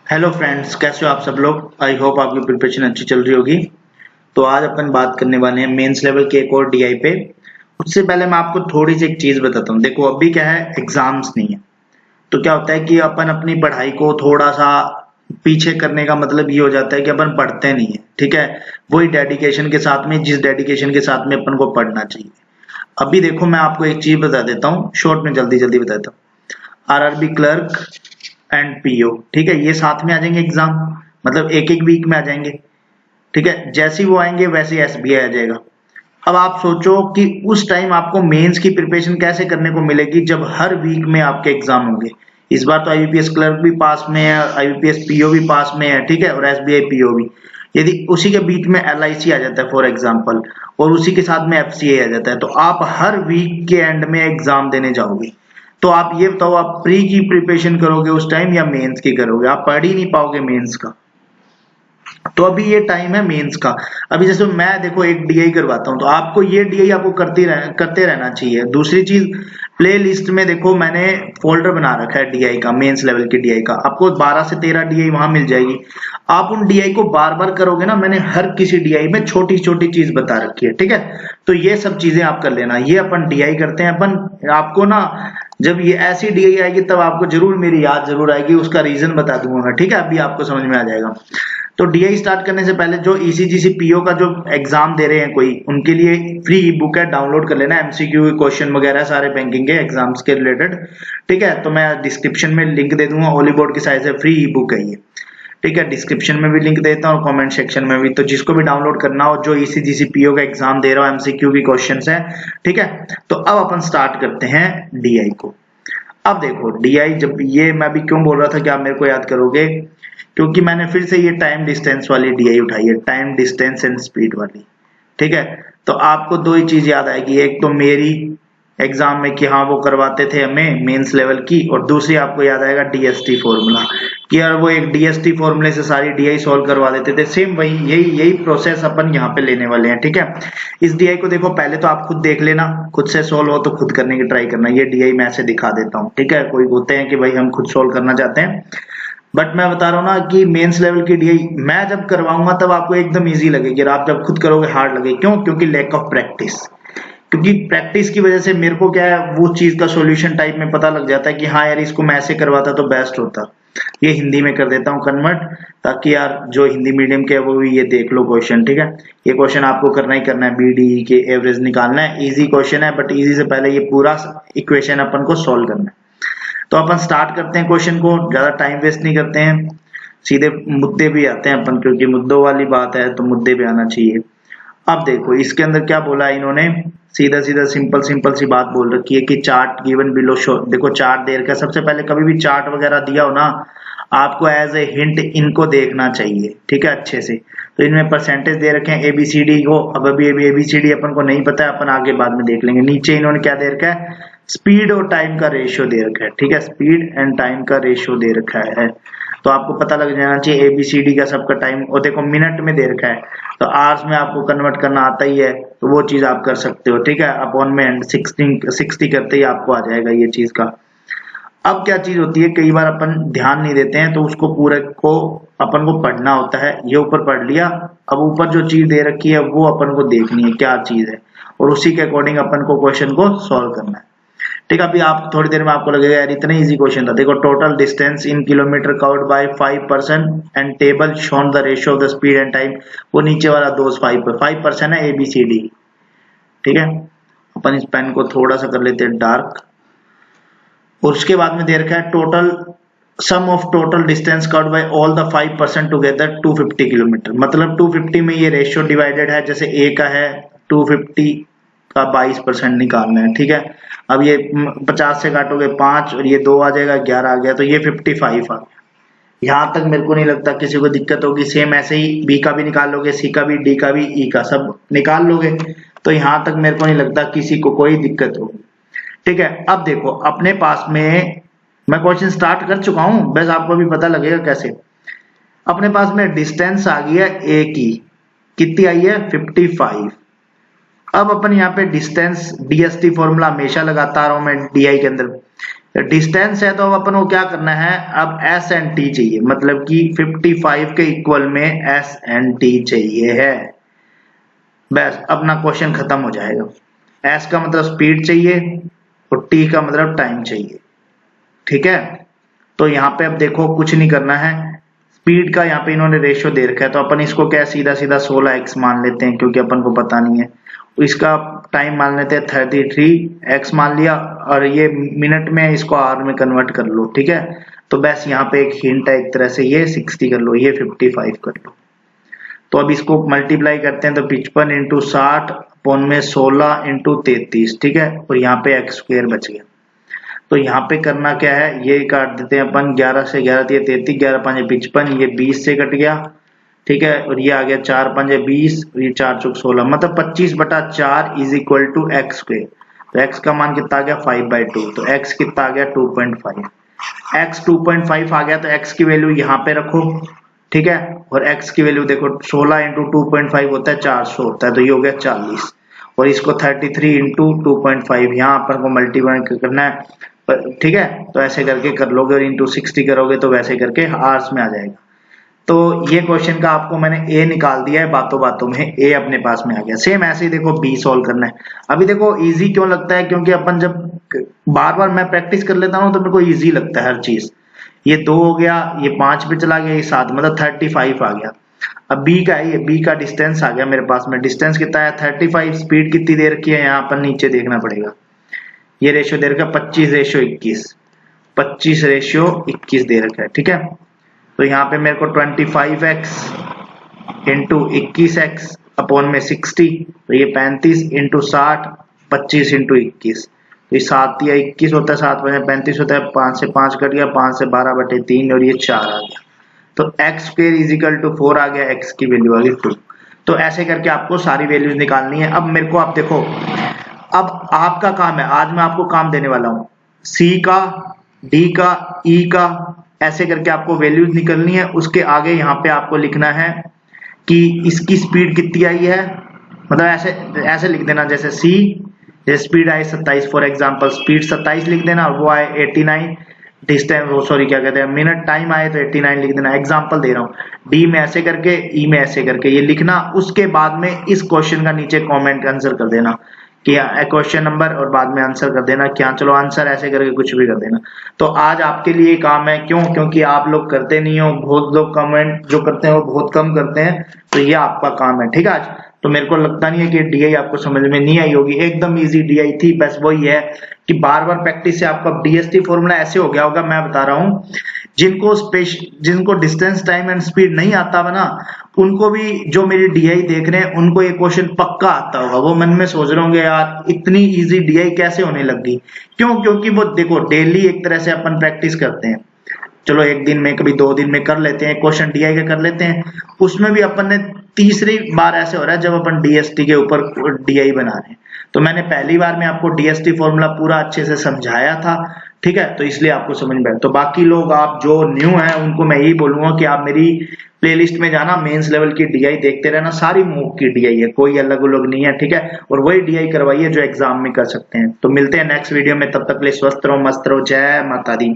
Hello friends, कैसे हो आप सब लोग। आई होप आपकी प्रिपरेशन अच्छी चल रही होगी। तो आज अपन बात करने वाले हैं मेंस लेवल के एक और डीआई पे। उससे पहले मैं आपको थोड़ी सी एक चीज बताता हूँ। देखो अभी क्या है, एग्जाम्स नहीं है, तो क्या होता है कि अपन अपनी पढ़ाई को थोड़ा सा पीछे करने का मतलब ये हो जाता है कि अपन पढ़ते नहीं है। ठीक है, वही डेडिकेशन के साथ में, जिस डेडिकेशन के साथ में अपन को पढ़ना चाहिए। अभी देखो मैं आपको एक चीज बता देता हूँ, शॉर्ट में जल्दी जल्दी बता देता हूँ। आरआरबी क्लर्क एंड पीओ, ठीक है, ये साथ में आ जाएंगे एग्जाम, मतलब एक एक वीक में आ जाएंगे। ठीक है, जैसे ही वो आएंगे वैसे ही एसबीआई आ जाएगा। अब आप सोचो कि उस टाइम आपको मेंस की प्रिपरेशन कैसे करने को मिलेगी जब हर वीक में आपके एग्जाम होंगे। इस बार तो आईबीपीएस क्लर्क भी पास में है, आईबीपीएस पीओ भी पास में है, ठीक है, और एसबीआई पीओ भी। यदि उसी के बीच में एलआईसी आ जाता है फॉर एग्जांपल, और उसी के साथ में एफसीए आ जाता है, तो आप हर वीक के एंड में एग्जाम देने जाओगे। तो आप ये बताओ, आप प्री की प्रिपरेशन करोगे उस टाइम या मेंस की करोगे? आप पढ़ ही नहीं पाओगे मेंस का। तो अभी ये टाइम है मेंस का। अभी जैसे मैं देखो एक डीआई करवाता हूँ, तो आपको ये डीआई आपको करते रहना चाहिए। दूसरी चीज, प्ले लिस्ट में देखो मैंने फोल्डर बना रखा है डीआई का, मेंस लेवल की डीआई का। आपको 12 से 13 डीआई वहां मिल जाएगी। आप उन डीआई को बार बार करोगे ना, मैंने हर किसी डीआई में छोटी छोटी चीज बता रखी है। ठीक है, तो ये सब चीजें आप कर लेना। ये अपन डीआई करते हैं अपन, आपको ना जब ये ऐसी डीआई आएगी तब आपको जरूर मेरी याद जरूर आएगी, उसका रीजन बता दूंगा मैं। ठीक है, अभी आपको समझ में आ जाएगा। तो डीआई स्टार्ट करने से पहले जो ईसीजीसी पीओ का जो एग्जाम दे रहे हैं कोई, उनके लिए फ्री ई बुक है, डाउनलोड कर लेना। एमसीक्यू क्वेश्चन वगैरह सारे बैंकिंग के एग्जाम्स के रिलेटेड। ठीक है, तो मैं डिस्क्रिप्शन में लिंक दे दूंगा, ओली बोर्ड की साइज है, फ्री ई बुक है ये। ठीक है, डिस्क्रिप्शन में भी लिंक देता हूँ, कमेंट सेक्शन में भी। तो जिसको भी डाउनलोड करना हो, जो ईसीजीसी पीओ का एग्जाम दे रहा हो, एमसीक्यू की क्वेश्चंस है। ठीक है, तो अब अपन स्टार्ट करते हैं डीआई को। अब देखो डीआई, जब ये मैं भी क्यों बोल रहा था कि आप मेरे को याद करोगे, क्योंकि मैंने फिर से ये टाइम डिस्टेंस वाली डीआई उठाई है, टाइम डिस्टेंस एंड स्पीड वाली। ठीक है, तो आपको दो ही चीज याद आएगी, एक तो मेरी एग्जाम में कि हाँ वो करवाते थे हमें मेंस लेवल की, और दूसरी आपको याद आएगा डीएसटी फॉर्मूला, कि यार वो एक डीएसटी फॉर्मूले से सारी डीआई सॉल्व करवा देते थे। सेम वही यही यही प्रोसेस अपन यहाँ पे लेने वाले हैं। ठीक है, इस डीआई को देखो, पहले तो आप खुद देख लेना, खुद से सोल्व हो तो खुद करने की ट्राई करना। ये डीआई मैं ऐसे दिखा देता हूँ। ठीक है, कोई होते हैं कि भाई हम खुद सोल्व करना चाहते हैं, बट मैं बता रहा हूँ ना कि मेंस लेवल की डीआई मैं जब करवाऊंगा तब आपको एकदम इजी लगेगी, और आप जब खुद करोगे हार्ड लगेगी। क्यों? क्योंकि लैक ऑफ प्रैक्टिस। क्योंकि प्रैक्टिस की वजह से मेरे को क्या है, वो चीज का सॉल्यूशन टाइप में पता लग जाता है कि हाँ यार इसको मैं ऐसे करवाता तो बेस्ट होता। ये हिंदी में कर देता हूँ कन्वर्ट, ताकि यार जो हिंदी मीडियम के है वो भी ये देख लो क्वेश्चन। ठीक है, ये क्वेश्चन आपको करना ही करना है, बीडी के एवरेज निकालना है। इजी क्वेश्चन है, बट इजी से पहले ये पूरा इक्वेशन अपन को सोल्व करना है। तो अपन स्टार्ट करते हैं क्वेश्चन को, ज्यादा टाइम वेस्ट नहीं करते हैं, सीधे मुद्दे भी आते हैं अपन, क्योंकि मुद्दों वाली बात है तो मुद्दे भी आना चाहिए। अब देखो इसके अंदर क्या बोला है इन्होंने, सीधा सीधा सिंपल सिंपल सी बात बोल रखी है कि चार्ट गिवन बिलो शो। देखो चार्ट दे रखा है, सबसे पहले कभी भी चार्ट वगैरह दिया हो ना, आपको एज ए हिंट इनको देखना चाहिए। ठीक है, अच्छे से। तो इनमें परसेंटेज दे रखे हैं एबीसीडी को। अब अभी अभी एबीसीडी अपन को नहीं पता है, अपन आगे बाद में देख लेंगे। नीचे इन्होंने क्या दे रखा है, स्पीड और टाइम का रेशियो दे रखा है। ठीक है, स्पीड एंड टाइम का रेशियो दे रखा है, तो आपको पता लग जाना चाहिए एबीसीडी का सबका टाइम। और देखो मिनट में दे रखा है, तो आवर्स में आपको कन्वर्ट करना आता ही है, तो वो चीज आप कर सकते हो। ठीक है, अपॉन में एंड 60 करते ही आपको आ जाएगा ये चीज का। अब क्या चीज होती है, कई बार अपन ध्यान नहीं देते हैं, तो उसको पूरे को अपन को पढ़ना होता है। ये ऊपर पढ़ लिया, अब ऊपर जो चीज दे रखी है वो अपन को देखनी है क्या चीज है, और उसी के अकॉर्डिंग अपन को क्वेश्चन को सॉल्व करना है। ठीक है, अभी आप थोड़ी देर में आपको लगेगा यार इतना इजी क्वेश्चन था। देखो total distance in kilometre covered by 5% and table shown the ratio of the speed and time. वो नीचे वाला दोस्त 5% है एबीसीडी। ठीक है, अपन इस पेन को थोड़ा सा कर लेते हैं डार्क, और उसके बाद में दे रखा है total sum of total distance covered by all the 5% together 250 kilometre. मतलब 250 में ये रेशियो डिवाइडेड है, जैसे ए का है 250 का 22% निकालना है। ठीक है, अब ये 50 से काटोगे 5 और ये 2 आ जाएगा, 11 आ गया, तो ये 55 आ गया। यहाँ तक मेरे को नहीं लगता किसी को दिक्कत होगी। सेम ऐसे ही बी का भी निकाल लोगे, सी का भी, डी का भी, ई का, सब निकाल लोगे, तो यहाँ तक मेरे को नहीं लगता किसी को कोई दिक्कत होगी। ठीक है, अब देखो अपने पास में मैं क्वेश्चन स्टार्ट कर चुका हूं, बस आपको भी पता लगेगा कैसे। अपने पास में डिस्टेंस आ गई है ए की, कितनी आई है 55। अब अपन यहाँ पे डिस्टेंस, डीएसटी फॉर्मूला हमेशा लगाता रहा हूं मैं डीआई के अंदर, डिस्टेंस है तो अब अपन को क्या करना है, अब एस एंड टी चाहिए, मतलब कि 55 के इक्वल में एस एंड टी चाहिए है। बस अपना क्वेश्चन खत्म हो जाएगा। एस का मतलब स्पीड चाहिए और टी का मतलब टाइम चाहिए, ठीक है। तो यहाँ पे अब देखो कुछ नहीं करना है, स्पीड का यहाँ पे इन्होंने रेशियो दे रखा है तो अपन इसको क्या सीधा सीधा 16x मान लेते हैं, क्योंकि अपन को पता नहीं है। इसका टाइम मान लेते हैं 33x मान लिया, और ये मिनट में, इसको आवर में कन्वर्ट कर लो, ठीक है। तो बस यहाँ पे एक हिंट है एक तरह से, ये 60 कर लो, ये 55 कर लो। तो अब इसको मल्टीप्लाई करते हैं तो 55 इंटू 60 अपॉन में 16 इंटू 33, ठीक है, और यहाँ पे x स्क्वायर बच गया। तो यहाँ पे करना क्या है, ये काट देते हैं अपन, 11 से 11 दिए 33, 11 5 55, ये 20 से कट गया, ठीक है, और ये आ गया 4 5 20, ये 4 चौक 16, मतलब 25/4 is equal to x square. तो x का मान कितना आ गया 5/2, तो x कितना आ गया 2.5। x 2.5 आ गया तो x की वैल्यू यहाँ पे रखो, ठीक है, और x की वैल्यू देखो 16 इंटू 2.5 होता है 400 होता है, तो ये हो गया 40, और इसको 33 इंटू 2.5 यहाँ अपन को मल्टीप्लाई करना है, ठीक है। तो ऐसे करके कर लोगे और इंटू 60 करोगे तो वैसे करके आवर्स में आ जाएगा। तो ये क्वेश्चन का आपको मैंने ए निकाल दिया है, बातों बातों में ए अपने पास में आ गया। सेम ऐसे ही देखो बी सॉल्व करना है। अभी देखो इजी क्यों लगता है, क्योंकि अपन जब बार बार मैं प्रैक्टिस कर लेता हूँ तो मेरे को इजी लगता है हर चीज। ये 2 हो गया, ये 5 पे चला गया, ये 7, मतलब 35 आ गया। अब बी का है, ये बी का डिस्टेंस आ गया मेरे पास में, डिस्टेंस कितना है 35, स्पीड कितनी दे रखी है यहाँ पर नीचे देखना पड़ेगा, ये रेशियो दे रखा है 25/21, 25/21 दे रखा है, ठीक है। तो यहाँ पे मेरे को 25x इंटू 21x अपॉन में 60, तो ये 35 इंटू 60, 25 इंटू 21, तो ये 7 या 21 होता है, 7 में 35 होता है, 5 से 5 कट गया, 5 से 12/3, और ये 4 आ गया। तो x square is equal to 4 आ गया, x की वैल्यू आ गई 2। तो ऐसे करके आपको सारी वैल्यूज निकालनी है। अब मेरे को आप देखो, अब आपका काम है, आज मैं आपको काम देने वाला हूं, C का, D का, E का, ऐसे करके आपको वैल्यूज निकलनी है। उसके आगे यहाँ पे आपको लिखना है कि इसकी स्पीड कितनी आई है, मतलब ऐसे ऐसे लिख देना, जैसे C, जैसे speed I 27 for example, speed 27 लिख देना, और वो आए 89, डिस्टेंस वो सॉरी क्या कहते हैं मिनट टाइम आए तो 89 लिख देना। एग्जांपल दे रहा हूँ, डी में ऐसे करके, ई में ऐसे करके, ये लिखना। उसके बाद में इस क्वेश्चन का नीचे कमेंट आंसर कर देना कि क्वेश्चन नंबर, और बाद में आंसर कर देना क्या, चलो आंसर ऐसे करके कुछ भी कर देना। तो आज आपके लिए काम है, क्यों, क्योंकि आप लोग करते नहीं हो, बहुत लोग कमेंट जो करते हैं वो बहुत कम करते हैं, तो ये आपका काम है, ठीक है। आज तो मेरे को लगता नहीं है कि डीआई आपको समझ में नहीं आई होगी, एकदम इजी डीआई थी। बस वही है कि बार बार प्रैक्टिस से आपका डीएसटी फॉर्मूला ऐसे हो गया होगा। मैं बता रहा हूँ, जिनको डिस्टेंस टाइम एंड स्पीड नहीं आता है ना, उनको भी, जो मेरी डीआई देख रहे हैं, उनको ये क्वेश्चन पक्का आता होगा। वो मन में सोच रहे होंगे यार इतनी इजी डीआई कैसे होने लगी, क्यों, क्योंकि वो देखो डेली एक तरह से अपन प्रैक्टिस करते हैं। चलो एक दिन में, कभी 2 दिन में कर लेते हैं क्वेश्चन डीआई का कर लेते हैं, उसमें भी अपन ने तीसरी बार ऐसे हो रहा है जब अपन डीएसटी के ऊपर डीआई बना रहे हैं। तो मैंने पहली बार में आपको डीएसटी फॉर्मूला पूरा अच्छे से समझाया था, ठीक है, तो इसलिए आपको समझ में आया। तो बाकी लोग, आप जो न्यू हैं, उनको मैं यही बोलूंगा कि आप मेरी प्लेलिस्ट में जाना, मेंस लेवल की डीआई देखते रहना, सारी मूक की डीआई है, कोई अलग अलग नहीं है, ठीक है, और वही डीआई करवाइए जो एग्जाम में कर सकते हैं। तो मिलते हैं नेक्स्ट वीडियो में, तब तक के लिए स्वस्थ रहो, मस्त रहो, जय माता दी।